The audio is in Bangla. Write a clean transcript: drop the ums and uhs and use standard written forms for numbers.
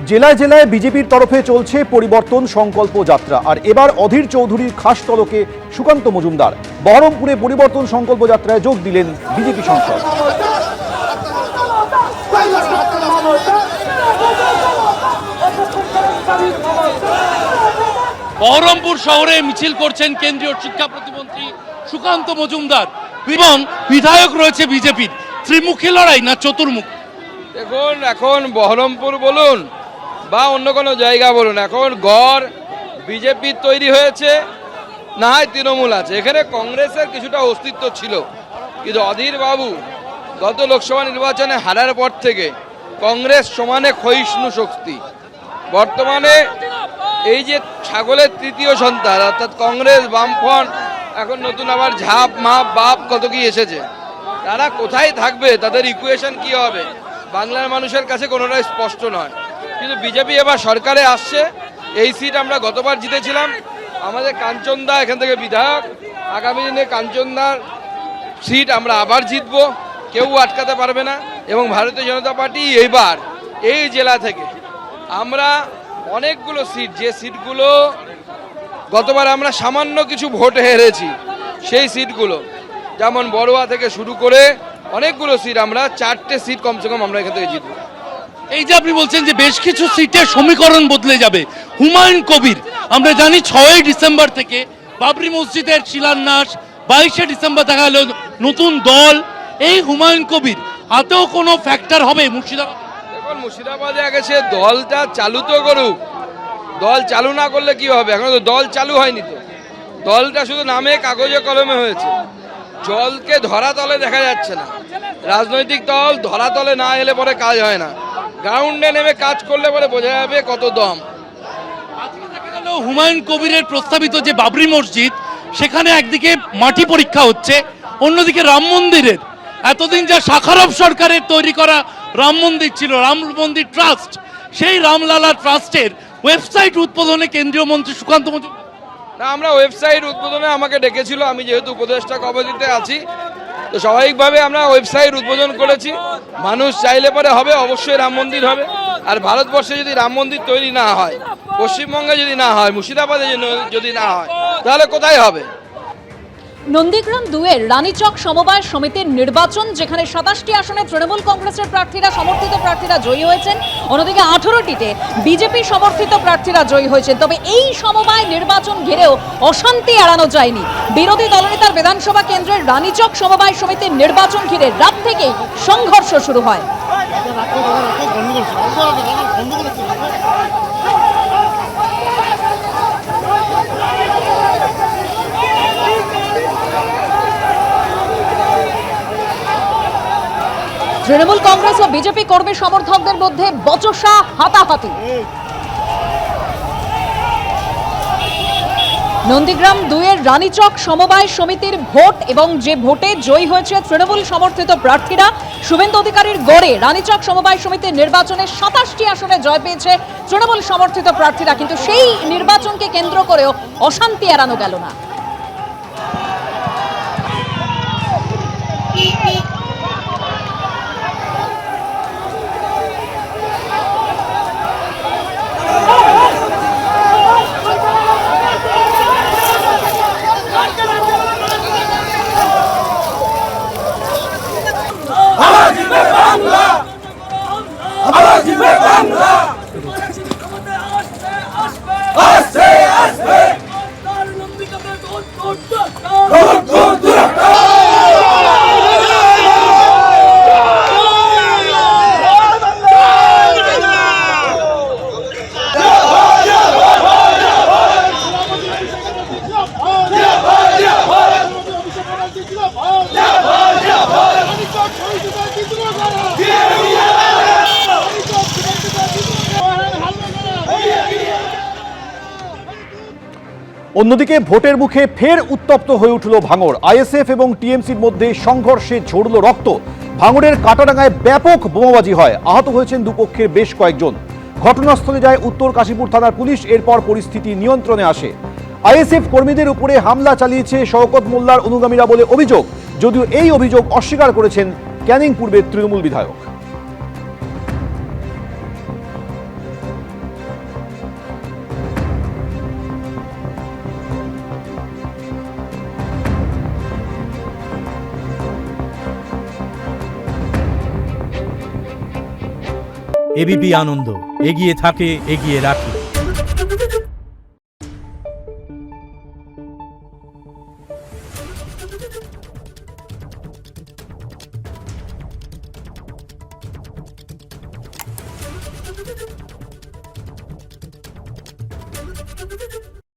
জেলায় জেলায় বিজেপির তরফে চলছে পরিবর্তন সংকল্প যাত্রা। আর এবার অধীর চৌধুরীর খাস তলকে সুকান্ত মজুমদার বহরমপুরে পরিবর্তন সংকল্প যাত্রায় যোগ দিলেন বিজেপি সাংসদ। বহরমপুর শহরে মিছিল করছেন কেন্দ্রীয় শিক্ষা প্রতিমন্ত্রী সুকান্ত মজুমদার এবং বিধায়ক রয়েছে বিজেপির। ত্রিমুখী লড়াই না চতুর্মুখ? দেখুন, এখন বহরমপুর বলুন বা অন্য কোনো জায়গা বলুন, এখন গড় বিজেপির তৈরি হয়েছে, না হয় তৃণমূল আছে। এখানে কংগ্রেসের কিছুটা অস্তিত্ব ছিল, কিন্তু অধীর বাবু গত লোকসভা নির্বাচনে হারার পর থেকে কংগ্রেস সমানে ক্ষয়িষ্ণু শক্তি। বর্তমানে এই যে ছাগলের তৃতীয় সন্তান অর্থাৎ কংগ্রেস, বামফ্রন্ট, এখন নতুন আবার ঝাপ মাপ বাপ কত কি এসেছে, তারা কোথায় থাকবে, তাদের ইকুয়েশন কি হবে, বাংলার মানুষের কাছে কোনোটাই স্পষ্ট নয়। কিন্তু বিজেপি এবার সরকারে আসছে। এই সিট আমরা গতবার জিতেছিলাম, আমাদের কাঞ্চনদা এখান থেকে বিধায়ক, আগামী দিনে কাঞ্চনদার সিট আমরা আবার জিতব, কেউ আটকাতে পারবে না। এবং ভারতীয় জনতা পার্টি এইবার এই জেলা থেকে আমরা অনেকগুলো সিট, যে সিটগুলো গতবার আমরা সামান্য কিছু ভোটে হেরেছি, সেই সিটগুলো যেমন বড়ুয়া থেকে শুরু করে অনেকগুলো সিট, আমরা 4টে সিট কমসে কম আমরা এখান থেকে জিতব। এই যে আপনি বলছেন যে বেশ কিছু সিটের সমীকরণ বদলে যাবে, হুমায়ুন কবির আমরা জানি 6ই ডিসেম্বর থেকে বাবরি মসজিদের শিলান্যাস, 22শে ডিসেম্বর দেখা গেল নতুন দল। এই হুমায়ুন কবির হাতেও কোনো ফ্যাক্টর হবে মুর্শিদাবাদ? দেখুন, মুর্শিদাবাদে গেছে, দলটা চালু তো করুক। দল চালু না করলে কি হবে? এখন তো দল চালু হয়নি, তো দলটা শুধু নামে কাগজে কলমে হয়েছে, জলকে ধরাতলে দেখা যাচ্ছে না। রাজনৈতিক দল ধরাতলে না এলে পরে কাজ হয় না, গ্রাউন্ডে নেমে কাজ করলে পরে বোঝা যাবে কত দম। হুমায়ুন কবিরের প্রস্তাবিত যে বাবরি মসজিদ, সেখানে একদিকে মাটি পরীক্ষা হচ্ছে, অন্যদিকে রাম মন্দিরের এতদিন যা শাখারব সরকারের তৈরি করা রাম মন্দির ছিল, রাম মন্দির ট্রাস্ট, সেই রামলালা ট্রাস্টের ওয়েবসাইট উদ্বোধনে কেন্দ্রীয় মন্ত্রী সুকান্ত মজুমদার। না, আমরা ওয়েবসাইট উদ্বোধনে আমাকে ডেকেছিল, আমি যেহেতু উপদেষ্টা কমিটিতে আছি, তো স্বাভাবিকভাবে আমরা ওয়েবসাইট উদ্বোধন করেছি। মানুষ চাইলে পরে হবে, অবশ্যই রাম মন্দির হবে। আর ভারতবর্ষে যদি রাম মন্দির তৈরি না হয়, পশ্চিমবঙ্গে যদি না হয়, মুর্শিদাবাদে যদি না হয়, তাহলে কোথায় হবে? নন্দীগ্রাম 2-এর রানীচক সমবায় সমিতির নির্বাচন, যেখানে 27টি আসনে তৃণমূল কংগ্রেসের প্রার্থীরা সমর্থিত প্রার্থীরা জয়ী হয়েছেন, অন্যদিকে 18টিতে বিজেপি সমর্থিত প্রার্থীরা জয়ী হয়েছেন। তবে এই সমবায় নির্বাচন ঘিরেও অশান্তি এড়ানো যায়নি। বিরোধী দলনেতার বিধানসভা কেন্দ্রের রানীচক সমবায় সমিতির নির্বাচন ঘিরে রাত থেকেই সংঘর্ষ শুরু হয়। তৃণমূল কংগ্রেস ও বিজেপি কর্মী সমর্থকদের মধ্যে বচসা হাতাহাতি। নন্দীগ্রাম 2-এর রানীচক সমবায় সমিতির ভোট, এবং যে ভোটে জয়ী হয়েছে তৃণমূল সমর্থিত প্রার্থীরা। শুভেন্দু অধিকারীর গড়ে রানীচক সমবায় সমিতির নির্বাচনে 27টি আসনে জয় পেয়েছে তৃণমূল সমর্থিত প্রার্থীরা, কিন্তু সেই নির্বাচনকে কেন্দ্র করেও অশান্তি এড়ানো গেল না। অন্যদিকে ভোটের মুখে ফের উত্তপ্ত হয়ে উঠল ভাঙড়। আইএসএফ এবং টিএমসির মধ্যে সংঘর্ষে ঝরল রক্ত। ভাঙড়ের কাটাডাঙ্গায় ব্যাপক বোমাবাজি হয়, আহত হয়েছেন দুপক্ষের বেশ কয়েকজন। ঘটনাস্থলে যায় উত্তর কাশীপুর থানার পুলিশ। এরপর পরিস্থিতি নিয়ন্ত্রণে আসে। আইএসএফ কর্মীদের উপরে হামলা চালিয়েছে শওকত মোল্লার অনুগামীরা বলে অভিযোগ, যদিও এই অভিযোগ অস্বীকার করেছেন ক্যানিং পূর্বের তৃণমূল বিধায়ক। এবিপি আনন্দ, এগিয়ে থাকে, এগিয়ে রাখে।